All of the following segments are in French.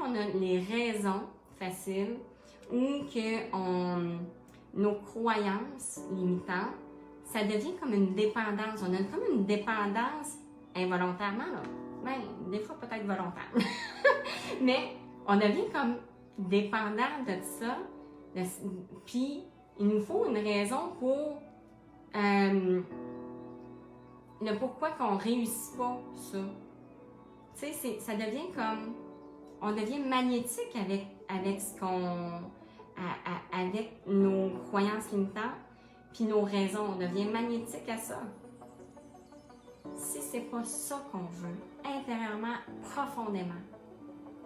on a les raisons faciles ou que nos croyances limitantes, ça devient comme une dépendance. On a comme une dépendance involontairement, là. Ben, des fois peut-être volontaire. Mais on devient comme dépendant de ça. Puis, il nous faut une raison pour le pourquoi qu'on ne réussit pas ça. Tu sais, ça devient comme... On devient magnétique avec ce qu'on... avec nos croyances limitantes, puis nos raisons. On devient magnétique à ça. Si c'est pas ça qu'on veut, intérieurement, profondément,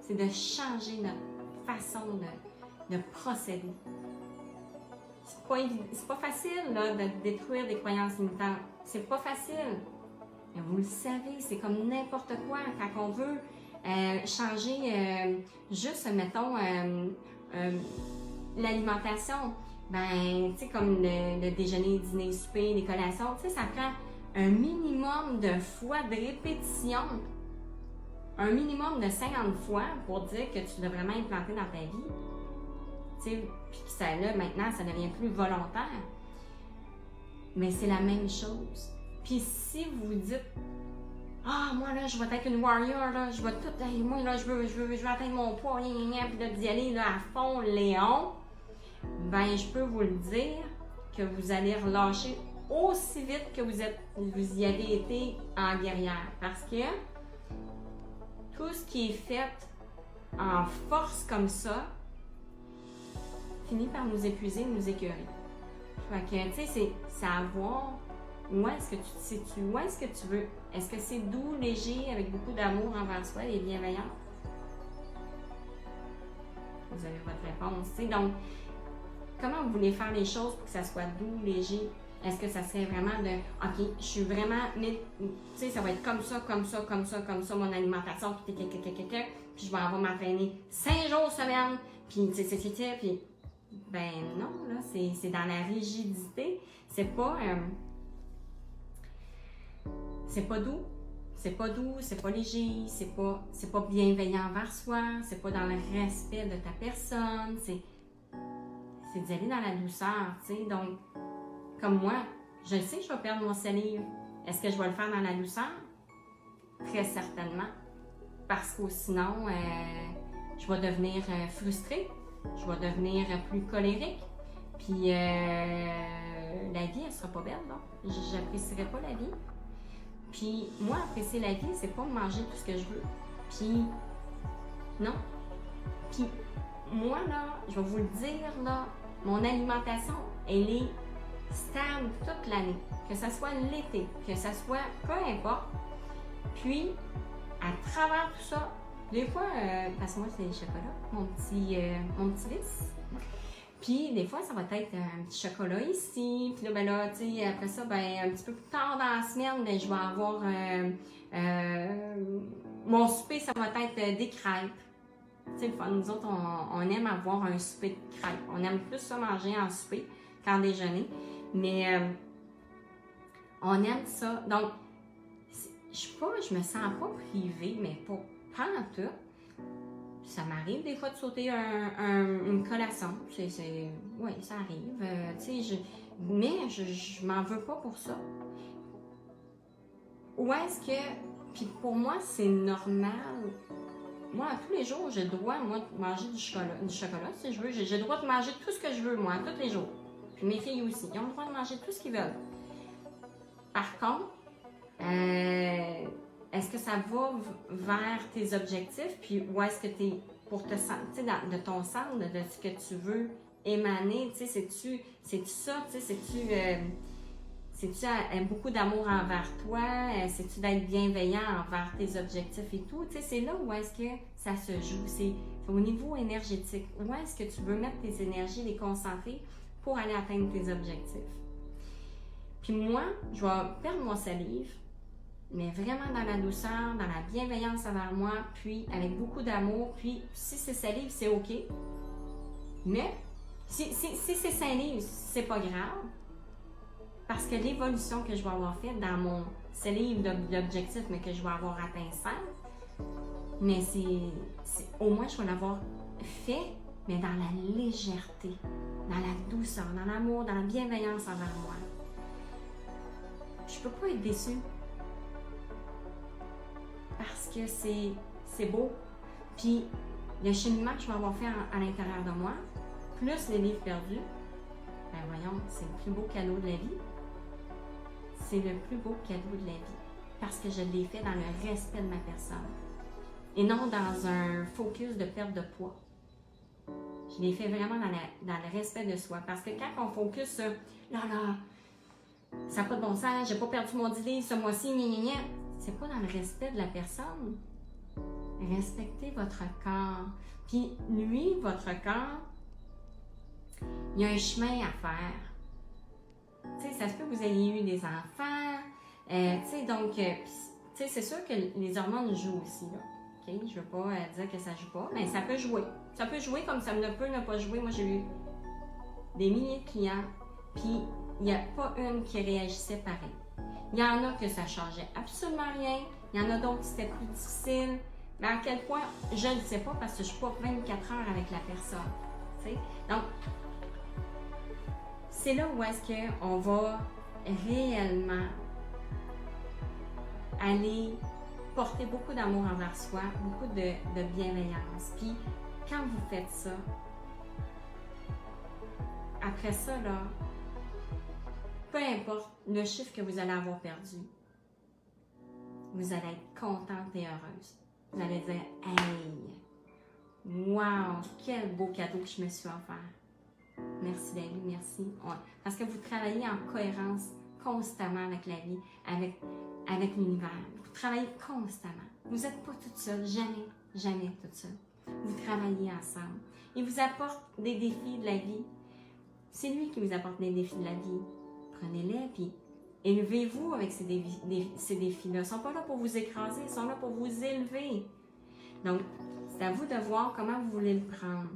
c'est de changer notre façon de procéder. C'est pas facile là, de détruire des croyances limitantes. C'est pas facile. Mais vous le savez, c'est comme n'importe quoi. Quand on veut changer juste, mettons, l'alimentation, ben, tu sais, comme le déjeuner, dîner, souper, les collations, tu sais, ça prend un minimum de fois de répétition. Un minimum de 50 fois pour dire que tu l'as vraiment implanté dans ta vie. Tu sais, puis que ça, là, maintenant, ça devient plus volontaire. Mais c'est la même chose. Puis si vous dites, ah, moi, là, je vais être une warrior, là, je vais tout, hey, moi, là, je veux atteindre mon poids, puis là, d'y aller, là, à fond, Léon, ben, je peux vous le dire que vous allez relâcher aussi vite que vous y avez été en guerrière. Parce que tout ce qui est fait en force comme ça finit par nous épuiser, nous écœurer. Fait que, tu sais, c'est à voir où est-ce que tu te situes, où est-ce que tu veux. Est-ce que c'est doux, léger, avec beaucoup d'amour envers soi et bienveillant? Vous avez votre réponse. Tu sais, donc, comment vous voulez faire les choses pour que ça soit doux, léger? Est-ce que ça serait vraiment de, OK, je suis vraiment, tu sais, ça va être comme ça, mon alimentation, puis je vais avoir m'entraîner 5 jours semaine, puis puis ben non, là, c'est dans la rigidité, c'est pas doux, c'est pas léger, c'est pas bienveillant envers soi, c'est pas dans le respect de ta personne, c'est d'y aller dans la douceur, tu sais, donc, comme moi, je le sais que je vais perdre mon salive. Est-ce que je vais le faire dans la douceur? Très certainement. Parce que sinon, je vais devenir frustrée. Je vais devenir plus colérique. Puis, la vie, elle sera pas belle, non? J'apprécierai pas la vie. Puis, moi, apprécier la vie, c'est pas manger tout ce que je veux. Puis, non. Puis, moi, là, je vais vous le dire, là, mon alimentation, elle est stable toute l'année, que ce soit l'été, que ce soit peu importe. Puis, à travers tout ça, des fois, parce que moi c'est le chocolat, mon petit vice. Puis, des fois, ça va être un petit chocolat ici. Puis là, ben là, tu sais, après ça, ben un petit peu plus tard dans la semaine, ben, je vais avoir mon souper, ça va être des crêpes. Tu sais, nous autres, on aime avoir un souper de crêpes. On aime plus ça manger en souper qu'en déjeuner. Mais on aime ça. Donc, je me sens pas privée, mais pas en tout. Ça m'arrive des fois de sauter une collation. Oui, ça arrive. Mais je m'en veux pas pour ça. Où est-ce que... Puis pour moi, c'est normal. Moi, tous les jours, j'ai le droit, moi, de manger du chocolat, si je veux. J'ai le droit de manger tout ce que je veux, moi, tous les jours. Puis mes filles aussi, ils ont le droit de manger tout ce qu'ils veulent. Par contre, est-ce que ça va vers tes objectifs? Puis où est-ce que tu es pour te sentir, de ton centre, de ce que tu veux émaner? Tu sais, c'est-tu ça? Tu sais, c'est-tu beaucoup d'amour envers toi? C'est-tu d'être bienveillant envers tes objectifs et tout? Tu sais, c'est là où est-ce que ça se joue. C'est au niveau énergétique. Où est-ce que tu veux mettre tes énergies, les concentrer pour aller atteindre tes objectifs? Puis moi, je vais perdre mon salive, mais vraiment dans la douceur, dans la bienveillance envers moi, puis avec beaucoup d'amour. Puis si c'est salive, c'est OK. Mais si c'est salive, c'est pas grave. Parce que l'évolution que je vais avoir faite dans mon salive d'objectif, mais que je vais avoir atteint 5, mais au moins je vais l'avoir fait, mais dans la légèreté, dans la douceur, dans l'amour, dans la bienveillance envers moi. Je peux pas être déçue parce que c'est beau. Puis le cheminement que je vais avoir fait à l'intérieur de moi, plus les livres perdus, ben voyons, c'est le plus beau cadeau de la vie. C'est le plus beau cadeau de la vie parce que je l'ai fait dans le respect de ma personne et non dans un focus de perte de poids. Je l'ai fait vraiment dans le respect de soi parce que quand on focus sur « là, ça n'a pas de bon sens, j'ai pas perdu mon 10 livres ce mois-ci, gna, c'est pas dans le respect de la personne. Respectez votre corps. Puis lui, votre corps, il y a un chemin à faire. Tu sais, ça se peut que vous ayez eu des enfants. Tu sais, donc, tu sais, c'est sûr que les hormones jouent aussi, là. OK? Je veux pas dire que ça joue pas, mais ça peut jouer. Ça peut jouer comme ça ne peut ne pas jouer. Moi, j'ai eu des milliers de clients, puis il n'y a pas une qui réagissait pareil. Il y en a que ça changeait absolument rien. Il y en a d'autres qui c'était plus difficile. Mais à quel point, je ne sais pas parce que je ne suis pas 24 heures avec la personne. Tu sais? Donc, c'est là où est-ce qu'on va réellement aller porter beaucoup d'amour envers soi, beaucoup de bienveillance. Puis, quand vous faites ça, après ça, là, peu importe le chiffre que vous allez avoir perdu, vous allez être contente et heureuse. Vous allez dire « Hey, wow, quel beau cadeau que je me suis offert. Merci la vie, merci. » Ouais. Parce que vous travaillez en cohérence constamment avec la vie, avec l'univers. Vous travaillez constamment. Vous n'êtes pas toute seule, jamais, jamais toute seule. Vous travaillez ensemble. Il vous apporte des défis de la vie. C'est lui qui vous apporte des défis de la vie. Prenez-les, puis élevez-vous avec ces défis-là. Ils ne sont pas là pour vous écraser, ils sont là pour vous élever. Donc, c'est à vous de voir comment vous voulez le prendre.